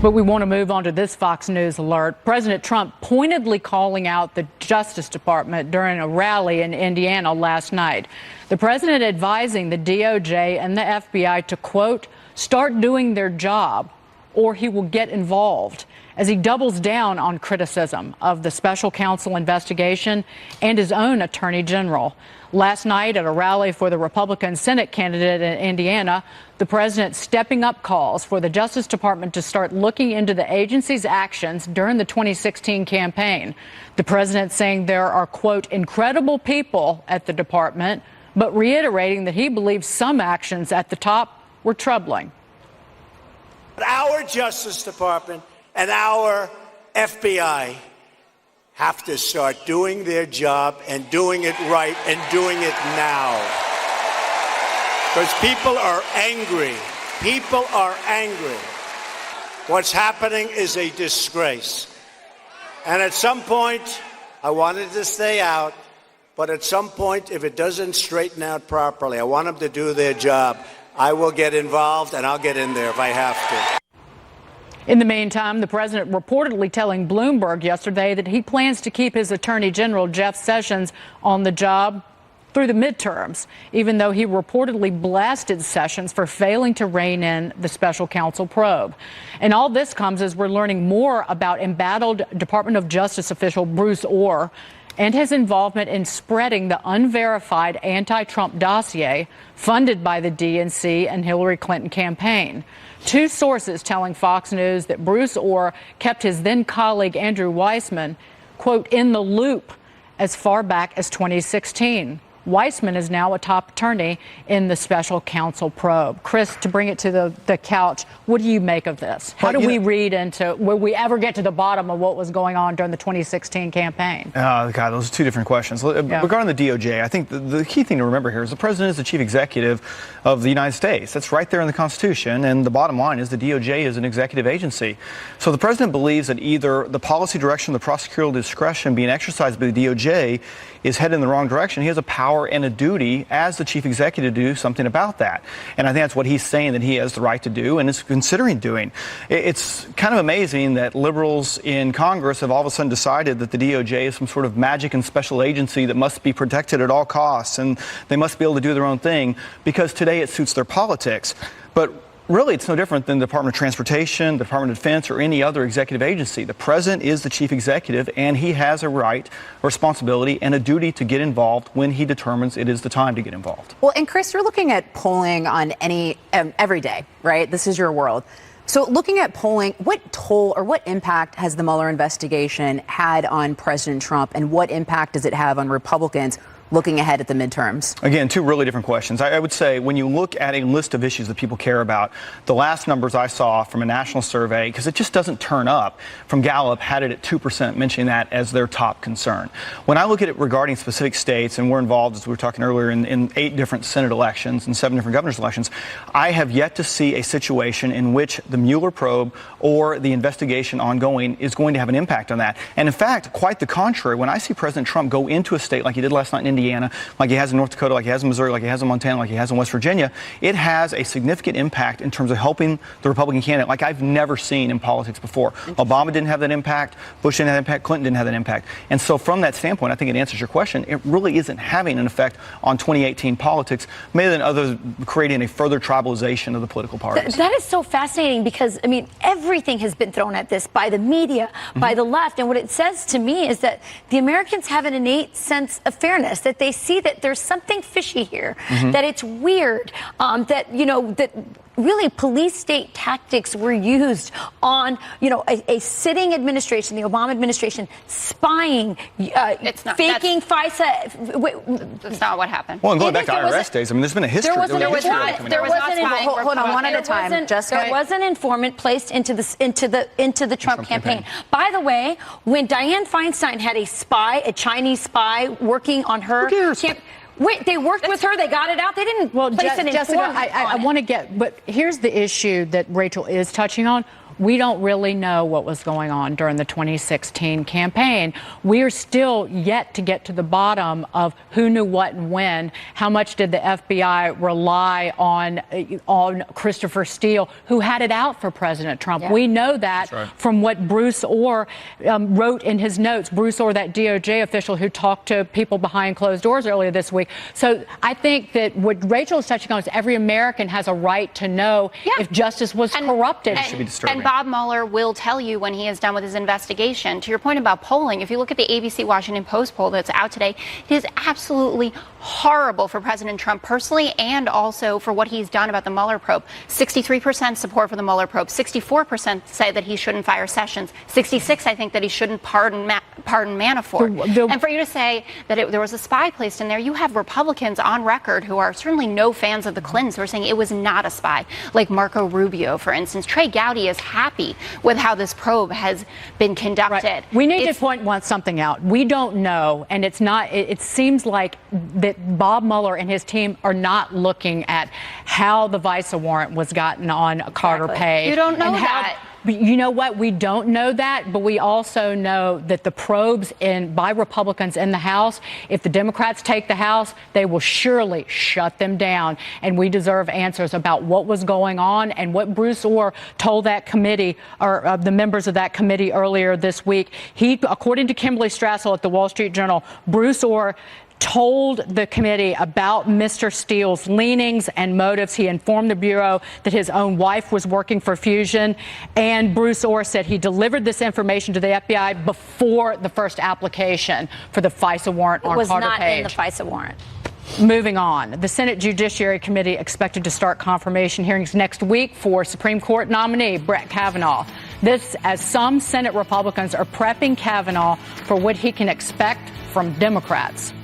But we want to move on to this Fox News alert. President Trump pointedly calling out the Justice Department during a rally in Indiana last night. The president advising the DOJ and the FBI to, quote, start doing their job or he will get involved, as he doubles down on criticism of the special counsel investigation and his own attorney general. Last night at a rally for the Republican Senate candidate in Indiana, the president stepping up calls for the Justice Department to start looking into the agency's actions during the 2016 campaign. The president saying there are, quote, incredible people at the department, but reiterating that he believes some actions at the top were troubling. Our Justice Department and our FBI have to start doing their job and doing it right and doing it now. Because people are angry. People are angry. What's happening is a disgrace. And at some point, I wanted to stay out, but at some point, if it doesn't straighten out properly, I want them to do their job. I will get involved and I'll get in there if I have to. In the meantime, the president reportedly telling Bloomberg yesterday that he plans to keep his attorney general, Jeff Sessions, on the job through the midterms, even though he reportedly blasted Sessions for failing to rein in the special counsel probe. And all this comes as we're learning more about embattled Department of Justice official Bruce Orr and his involvement in spreading the unverified anti-Trump dossier funded by the DNC and Hillary Clinton campaign. Two sources telling Fox News that Bruce Orr kept his then colleague Andrew Weissman, quote, in the loop as far back as 2016. Weissman is now a top attorney in the special counsel probe. Chris, to bring it to the couch, what do you make of this? How do we read into, will we ever get to the bottom of what was going on during the 2016 campaign? God, those are two different questions. Yeah. Regarding the DOJ, I think the key thing to remember here is the president is the chief executive of the United States. That's right there in the Constitution. And the bottom line is the DOJ is an executive agency. So the president believes that either the policy direction, the prosecutorial discretion being exercised by the DOJ is headed in the wrong direction. He has a power and a duty as the chief executive to do something about that. And I think that's what he's saying that he has the right to do and is considering doing. It's kind of amazing that liberals in Congress have all of a sudden decided that the DOJ is some sort of magic and special agency that must be protected at all costs and they must be able to do their own thing because today it suits their politics. But really, it's no different than the Department of Transportation, the Department of Defense, or any other executive agency. The president is the chief executive, and he has a right, a responsibility, and a duty to get involved when he determines it is the time to get involved. Well, and Chris, you're looking at polling on every day, right? This is your world. So looking at polling, what toll or what impact has the Mueller investigation had on President Trump, and what impact does it have on Republicans looking ahead at the midterms? Again, two really different questions. I would say when you look at a list of issues that people care about, the last numbers I saw from a national survey, because it just doesn't turn up, from Gallup had it at 2%, mentioning that as their top concern. When I look at it regarding specific states, and we're involved, as we were talking earlier, in 8 different Senate elections and 7 different governor's elections, I have yet to see a situation in which the Mueller probe or the investigation ongoing is going to have an impact on that. And in fact, quite the contrary, when I see President Trump go into a state like he did last night in Indiana, like he has in North Dakota, like he has in Missouri, like he has in Montana, like he has in West Virginia, it has a significant impact in terms of helping the Republican candidate like I've never seen in politics before. Obama didn't have that impact. Bush didn't have that impact. Clinton didn't have that impact. And so from that standpoint, I think it answers your question. It really isn't having an effect on 2018 politics, maybe than others creating a further tribalization of the political parties. That is so fascinating because, I mean, everything has been thrown at this by the media, by the left. And what it says to me is that the Americans have an innate sense of fairness, that they see that there's something fishy here, that it's weird, that, you know, that really police state tactics were used on, you know, a sitting administration, the Obama administration, spying, faking FISA. That's not what happened. Well, and going back to IRS days, I mean, there's been a history. There was not hold on, one at a time. There was an informant placed into the Trump campaign. By the way, when Dianne Feinstein had a spy, a Chinese spy, working on her camp. Wait, they worked with her. They got it out. They didn't place an informant. I want to get, but here's the issue that Rachel is touching on. we don't really know what was going on during the 2016 campaign. We are still yet to get to the bottom of who knew what and when. How much did the FBI rely on Christopher Steele, who had it out for President Trump? Yeah. We know that from what Bruce Orr wrote in his notes. Bruce Orr, that DOJ official who talked to people behind closed doors earlier this week. So I think that what Rachel is touching on is every American has a right to know if justice was corrupted. It should be disturbing. And Bob Mueller will tell you when he is done with his investigation. To your point about polling, if you look at the ABC Washington Post poll that's out today, it is absolutely horrible for President Trump personally and also for what he's done about the Mueller probe. 63% support for the Mueller probe. 64% say that he shouldn't fire Sessions. 66, I think, that he shouldn't pardon Manafort. And for you to say that there was a spy placed in there, you have Republicans on record who are certainly no fans of the Clintons who are saying it was not a spy, like Marco Rubio, for instance. Trey Gowdy is happy with how this probe has been conducted. Right. We need to point something out. We don't know, and it's not. It seems like that Bob Mueller and his team are not looking at how the FISA warrant was gotten on Carter Page. You don't know that. You know what? We don't know that, but we also know that the probes by Republicans in the House, if the Democrats take the House, they will surely shut them down. And we deserve answers about what was going on and what Bruce Orr told that committee, or the members of that committee earlier this week. According to Kimberly Strassel at the Wall Street Journal, Bruce Orr told the committee about Mr. Steele's leanings and motives. He informed the Bureau that his own wife was working for Fusion. And Bruce Orr said he delivered this information to the FBI before the first application for the FISA warrant on Carter Page. It was not in the FISA warrant. Moving on, the Senate Judiciary Committee expected to start confirmation hearings next week for Supreme Court nominee Brett Kavanaugh. This as some Senate Republicans are prepping Kavanaugh for what he can expect from Democrats.